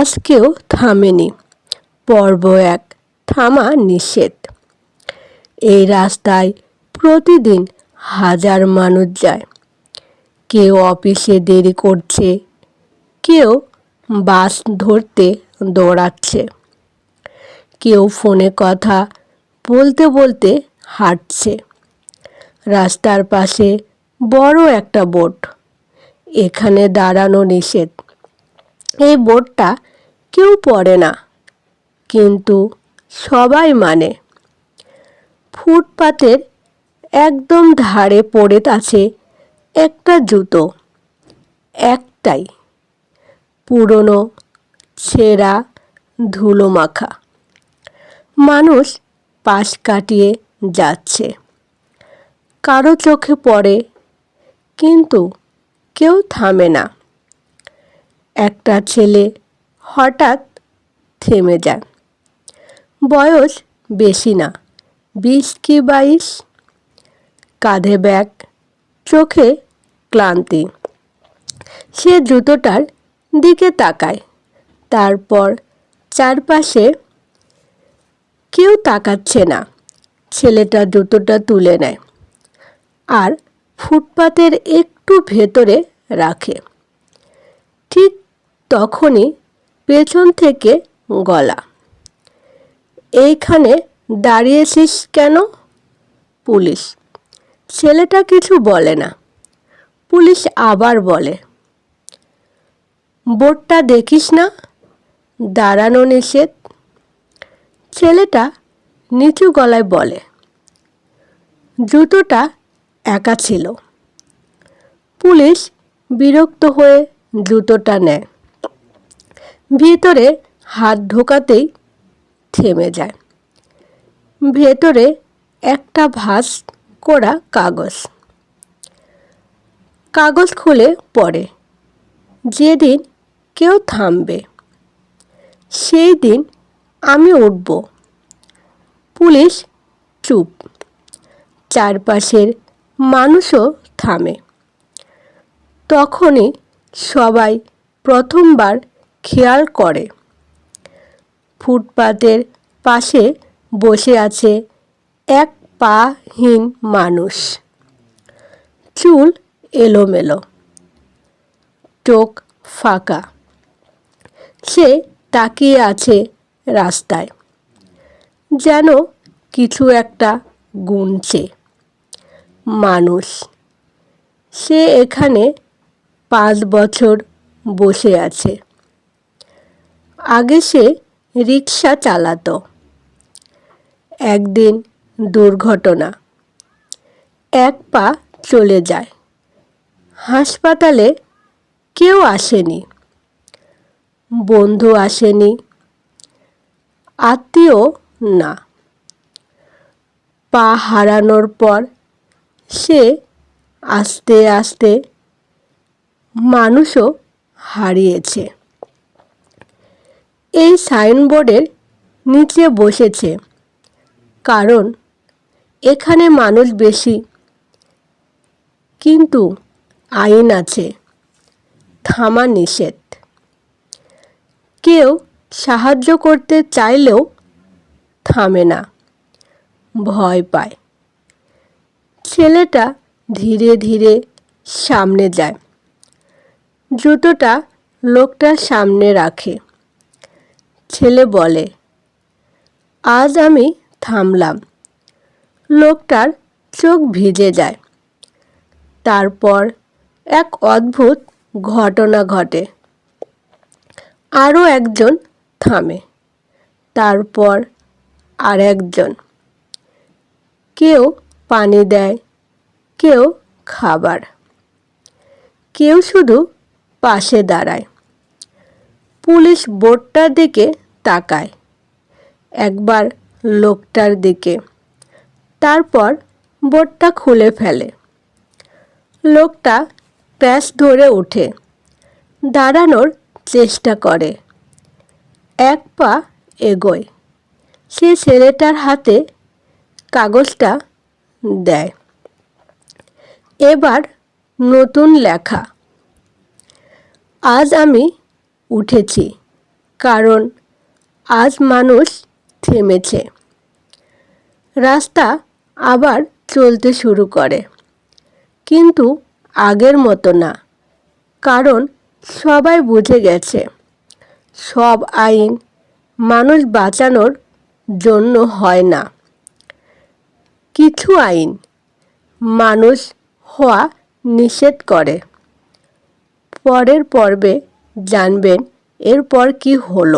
আজ কেউ থামেনি। পর্ব ১, থামা নিষেধ। এই রাস্তায় প্রতিদিন হাজার মানুষ যায়। কেউ অফিসে দেরি করছে, কেউ বাস ধরতে দৌড়াচ্ছে, কেউ ফোনে কথা বলতে বলতে হাঁটছে। রাস্তার পাশে বড় একটা বোর্ড, এখানে দাঁড়ানো নিষেধ। এই বোর্ডটা কেউ পড়ে না, কিন্তু সবাই মানে। ফুটপাতের একদম ধারে পড়ে আছে একটা জুতো, একটাই, পুরনো, ছেঁড়া, ধুলো মাখা। মানুষ পাশ কাটিয়ে যাচ্ছে, কারো চোখে পড়ে, কিন্তু কেউ থামে না। একটা ছেলে হঠাৎ থেমে যায়। বয়স বেশি না, 20 কি 22। কাঁধে ব্যাগ, চোখে ক্লান্তি। সে জুতোটার দিকে তাকায়, তারপর চারপাশে। কেউ তাকাচ্ছে না। ছেলেটা জুতোটা তুলে নেয় আর ফুটপাতের একটু ভেতরে রাখে। ঠিক তখনই পেছন থেকে গলা, এইখানে দাঁড়িয়েছিস কেন? পুলিশ। ছেলেটা কিছু বলে না। পুলিশ আবার বলে, বোর্ডটা দেখিস না, দাঁড়ানো নিষেধ। ছেলেটা নিচু গলায় বলে, জুতোটা একা ছিল। পুলিশ বিরক্ত হয়ে জুতোটা নেয়, ভিতরে হাত ঢোকাতেই থেমে যায়। ভেতরে একটা ভাঁজ করা কাগজ। কাগজ খুলে পড়ে, যেদিন কেউ থামবে সেই দিন আমি উঠব। পুলিশ চুপ। চারপাশের মানুষও থামে। তখনই সবাই প্রথমবার খেয়াল করে, ফুটপাতের পাশে বসে আছে এক পাহীন মানুষ। চুল এলোমেলো, চোখ ফাঁকা। সে তাকিয়ে আছে রাস্তায়, যেন কিছু একটা গুনছে। মানুষ। সে এখানে 5 বছর বসে আছে। আগে সে রিক্সা চালাতো। একদিন দুর্ঘটনা, এক পা চলে যায়। হাসপাতালে কেউ আসেনি, বন্ধু আসেনি, আত্মীয় না। পা হারানোর পর সে আস্তে আস্তে মানুষও হারিয়েছে। এই সাইনবোর্ডের নিচে বসেছে কারণ এখানে মানুষ বেশি, কিন্তু আইন আছে, থামা নিষেধ। কেউ সাহায্য করতে চাইলেও থামে না, ভয় পায়। ছেলেটা ধীরে ধীরে সামনে যায়, জুতোটা লোকটার সামনে রাখে। ছেলে বলে, আজ আমি থামলাম। লোকটার চোখ ভিজে যায়। তারপর এক অদ্ভুত ঘটনা ঘটে। আরও একজন থামে, তারপর আর একজন। কেউ পানি দেয়, কেউ খাবার, কেউ শুধু পাশে দাঁড়ায়। পুলিশ বোর্ডটার দিকে তাকায়, একবার লোকটার দিকে, তারপর বোর্ডটা খুলে ফেলে। লোকটা প্যাচ ধরে ওঠে, দাঁড়ানোর চেষ্টা করে, এক পা এগোয়। সে ছেলেটার হাতে কাগজটা দেয়। এবার নতুন লেখা, আজ আমি উঠেছি, কারণ আজ মানুষ থেমেছে। রাস্তা আবার চলতে শুরু করে, কিন্তু আগের মতো না, কারণ সবাই বুঝে গেছে সব আইন মানুষ বাঁচানোর জন্য হয় না। কিছু আইন মানুষ হওয়া নিষেধ করে। পরের পর্বে জানবেন এরপর কি হলো।